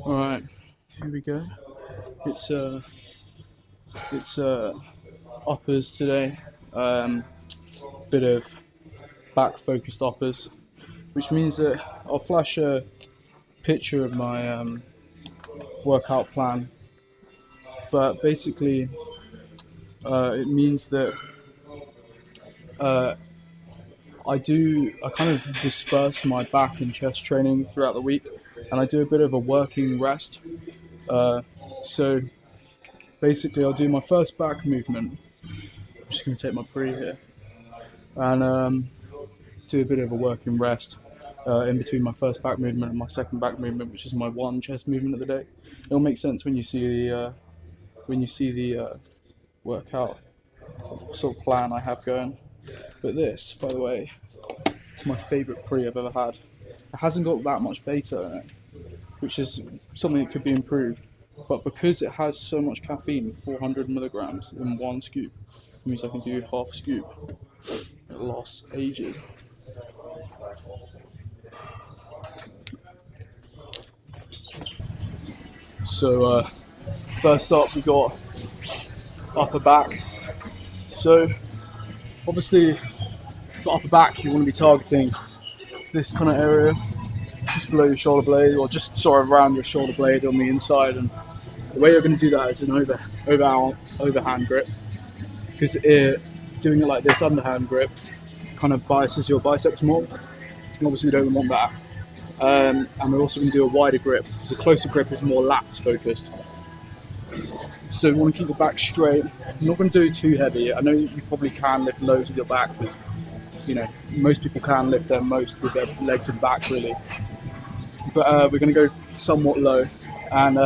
All right, here we go. It's uppers today. Bit of back focused uppers, which means that I'll flash a picture of my workout plan. But basically, it means that uh, I kind of disperse my back and chest training throughout the week, and I do a bit of a working rest. Uh, so basically, I'll do my first back movement. I'm just going to take my pre here and do a bit of a working rest in between my first back movement and my second back movement, which is my one chest movement of the day. It'll make sense when you see the workout sort of plan I have going. But this, by the way, is my favourite pre I've ever had. It hasn't got that much beta in it, which is something that could be improved. But because it has so much caffeine, 400 milligrams in one scoop, it means I can do half a scoop. It lasts ages. So first up we got upper back. So obviously for upper back you want to be targeting this kind of area, just below your shoulder blade, or just sort of around your shoulder blade on the inside. And the way you're going to do that is an overhand grip, because doing it like this underhand grip kind of biases your biceps more. And obviously we don't want that. And we're also going to do a wider grip, because a closer grip is more lats focused. So we want to keep the back straight. I'm not going to do it too heavy. I know you probably can lift loads with your back, because most people can lift their most with their legs and back really. But we're going to go somewhat low, and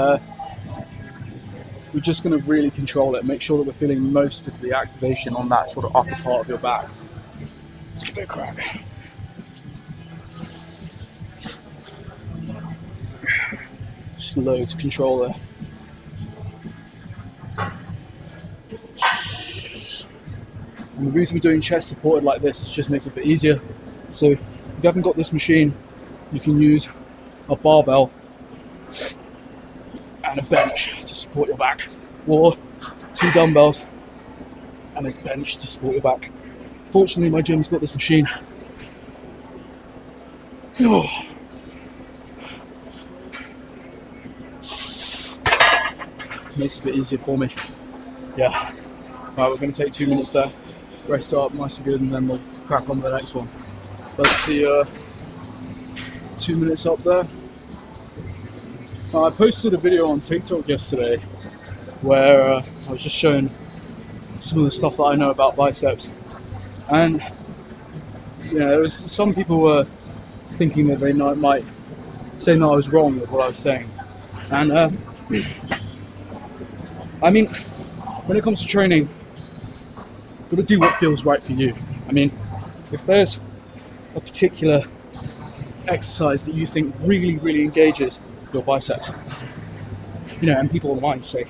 we're just going to really control it. Make sure that we're feeling most of the activation on that sort of upper part of your back. Let's give it a crack. Slow to control there. And the reason we're doing chest supported like this is just makes it a bit easier. So if you haven't got this machine, you can use a barbell and a bench to support your back, or 2 dumbbells and a bench to support your back. Fortunately, my gym's got this machine. Oh. Makes it a bit easier for me. Yeah. Right, we're going to take 2 minutes there, rest up nice and good, and then we'll crack on with the next one. That's the 2 minutes up there. I posted a video on TikTok yesterday where I was just showing some of the stuff that I know about biceps, and there was some people were thinking that they might say that I was wrong with what I was saying. And I mean, when it comes to training, you've got to do what feels right for you. I mean, if there's a particular exercise that you think really engages your biceps, and people might say,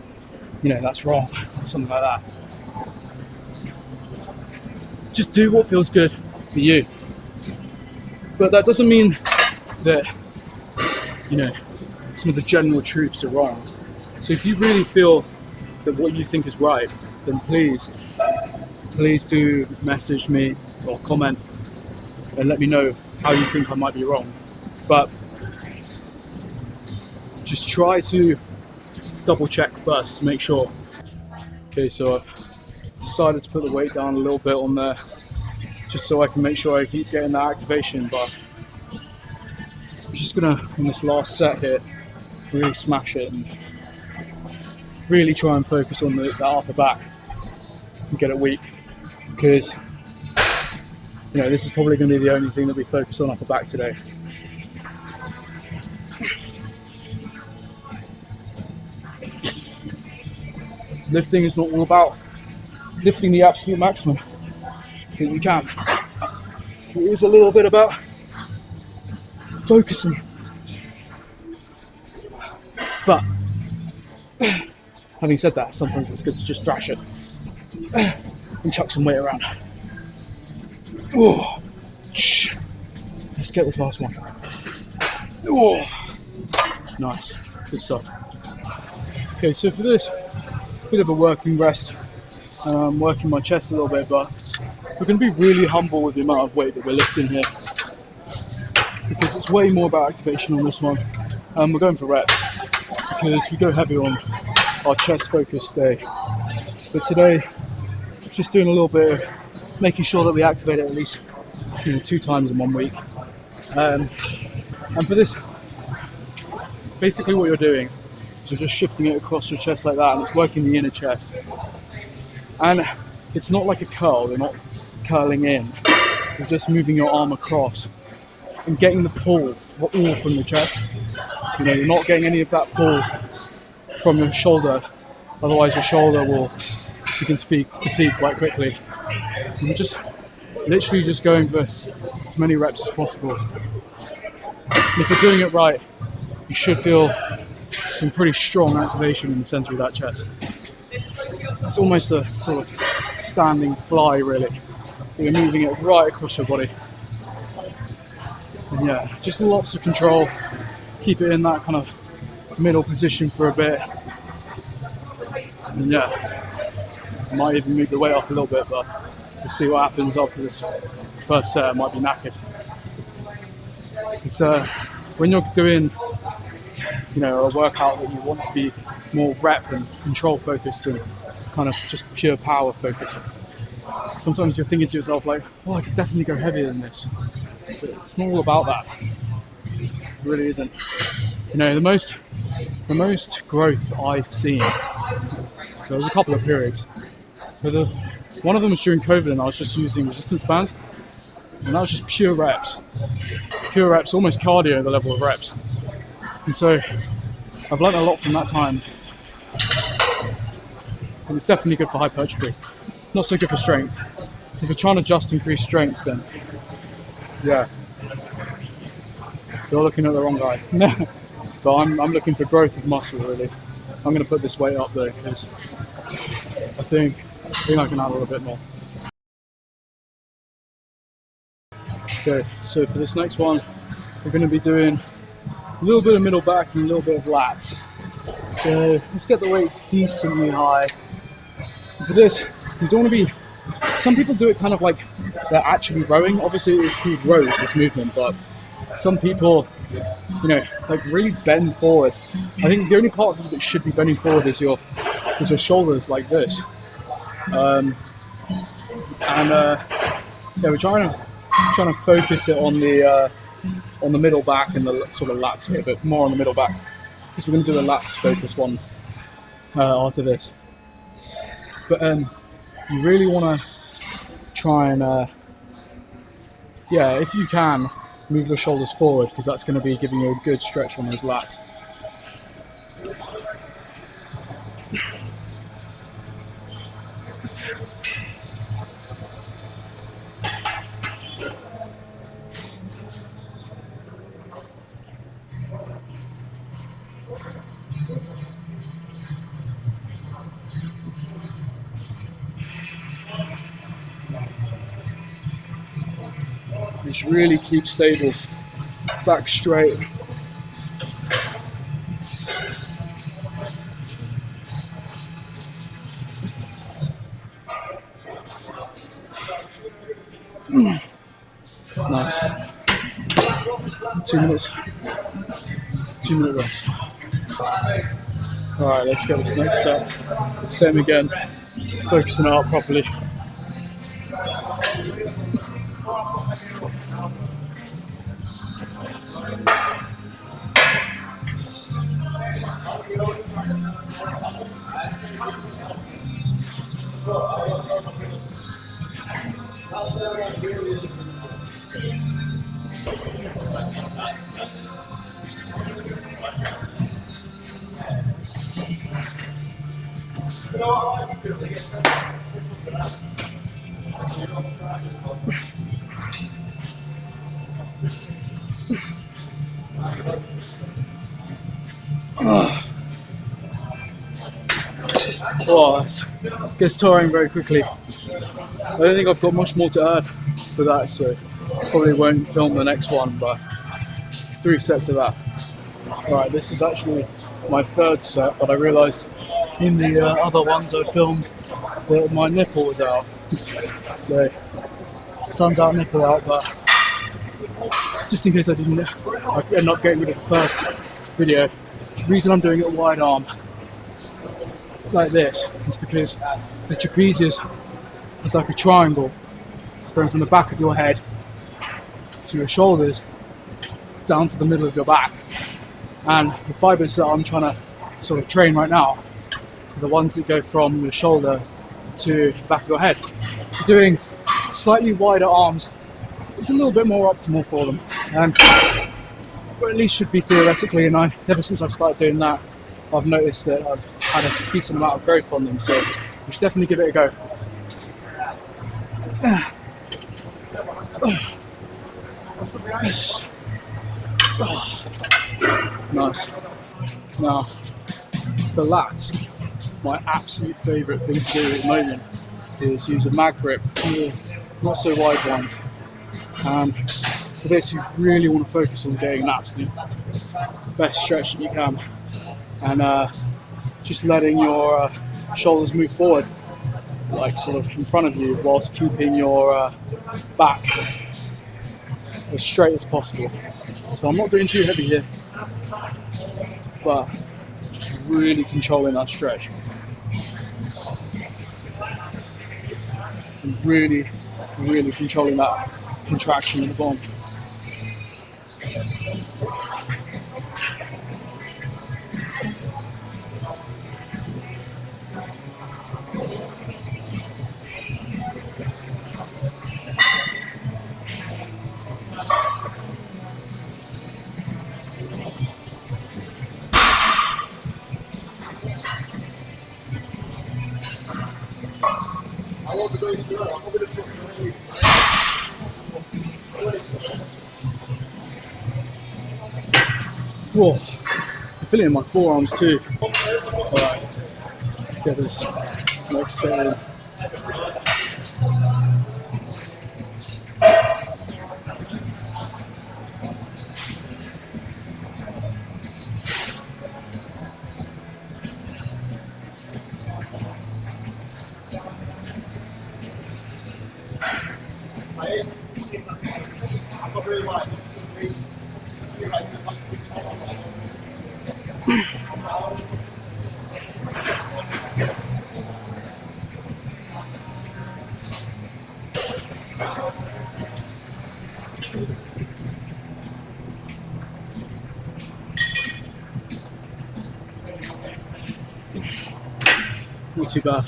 that's wrong, or something like that. Just do what feels good for you. But that doesn't mean that, some of the general truths are wrong. So if you really feel that what you think is right, then please do message me or comment and let me know how you think I might be wrong. But just try to double check first to make sure. Okay, so I've decided to put the weight down a little bit on there, just so I can make sure I keep getting that activation. But I'm just gonna, in this last set here, really smash it and really try and focus on that upper back and get it weak, because this is probably going to be the only thing that we focus on upper back today. Lifting is not all about lifting the absolute maximum that you can. It is a little bit about focusing. But having said that, sometimes it's good to just thrash it and chuck some weight around. Oh. Let's get this last one. Oh. Nice. Good stuff. Okay, so for this, it's a bit of a working rest. I'm working my chest a little bit, but we're going to be really humble with the amount of weight that we're lifting here, because it's way more about activation on this one. We're going for reps because we go heavy on our chest focused day. But today, just doing a little bit of making sure that we activate it at least 2 times in 1 week. And for this, basically what you're doing is you're just shifting it across your chest like that, and it's working the inner chest. And it's not like a curl, you're not curling in, you're just moving your arm across and getting the pull all from the chest. You're not getting any of that pull from your shoulder, otherwise your shoulder will begin to fatigue quite quickly. And we're just literally just going for as many reps as possible. And if you're doing it right, you should feel some pretty strong activation in the center of that chest. It's almost a sort of standing fly, really. You're moving it right across your body. And yeah, just lots of control. Keep it in that kind of middle position for a bit. And yeah, I might even move the weight up a little bit, but we'll see what happens after this first set. I might be knackered. It's when you're doing a workout that you want to be more rep and control focused and kind of just pure power focused, sometimes you're thinking to yourself like, oh, I could definitely go heavier than this. But it's not all about that. It really isn't. The most growth I've seen, there was a couple of periods. One of them was during COVID, and I was just using resistance bands, and that was just pure reps, almost cardio at the level of reps. And so I've learned a lot from that time, and it's definitely good for hypertrophy. Not so good for strength. If you're trying to just increase strength, then yeah, you're looking at the wrong guy. But I'm looking for growth of muscle, really. I'm going to put this weight up though, because I think I can handle a bit more. Okay, so for this next one, we're going to be doing a little bit of middle back and a little bit of lats. So let's get the weight decently high. And for this, you don't want to be. Some people do it kind of like they're actually rowing. Obviously, it's called rows, this movement, but some people, like really bend forward. I think the only part of you that should be bending forward is your shoulders, like this. We're trying to focus it on the middle back and the sort of lats here, but more on the middle back, because we're going to do a lats focus one after this. But you really want to try and if you can, move the shoulders forward, because that's going to be giving you a good stretch on those lats. Just really keep stable, back straight. Nice. 2 minutes. 2 minute rest. Alright, let's get this next set. Same again, focusing out properly. Oh, it gets tiring very quickly. I don't think I've got much more to add for that, so probably won't film the next one, but 3 sets of that. Alright, this is actually my third set, but I realised in the other ones I filmed that my nipple was out. So sun's out, nipple out, but just in case I end up getting rid of the first video. The reason I'm doing it wide arm like this is because the trapezius is like a triangle going from the back of your head to your shoulders down to the middle of your back, and the fibers that I'm trying to sort of train right now are the ones that go from your shoulder to the back of your head. So doing slightly wider arms is a little bit more optimal for them, or at least should be theoretically, and ever since I've started doing that, I've noticed that I've had a decent amount of growth on them, so you should definitely give it a go. Nice. Now, for lats, my absolute favourite thing to do at the moment is use a mag grip, not so wide ones. For this, you really want to focus on getting an absolute best stretch that you can, and just letting your shoulders move forward, like sort of in front of you, whilst keeping your back as straight as possible. So I'm not doing too heavy here, but just really controlling that stretch. And really, really controlling that contraction in the bottom. Whoa, I'm feeling it in my forearms too. Alright, let's get this next set in. Not too bad.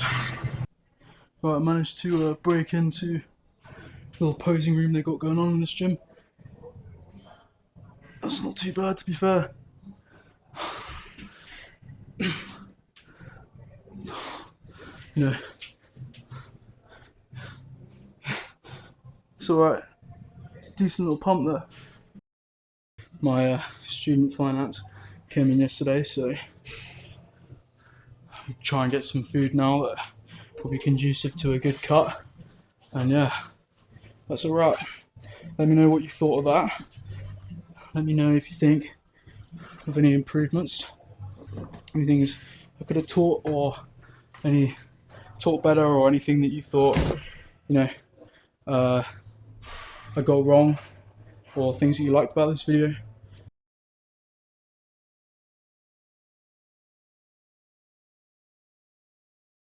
Right, I managed to break into the little posing room they got going on in this gym. That's not too bad, to be fair. You know, it's alright. It's a decent little pump there. My student finance came in yesterday, so I'll try and get some food now that will be conducive to a good cut. And yeah, that's alright. Let me know what you thought of that. Let me know if you think of any improvements, any things I could have taught, or any taught better, or anything that you thought, you know, I got wrong, or things that you liked about this video.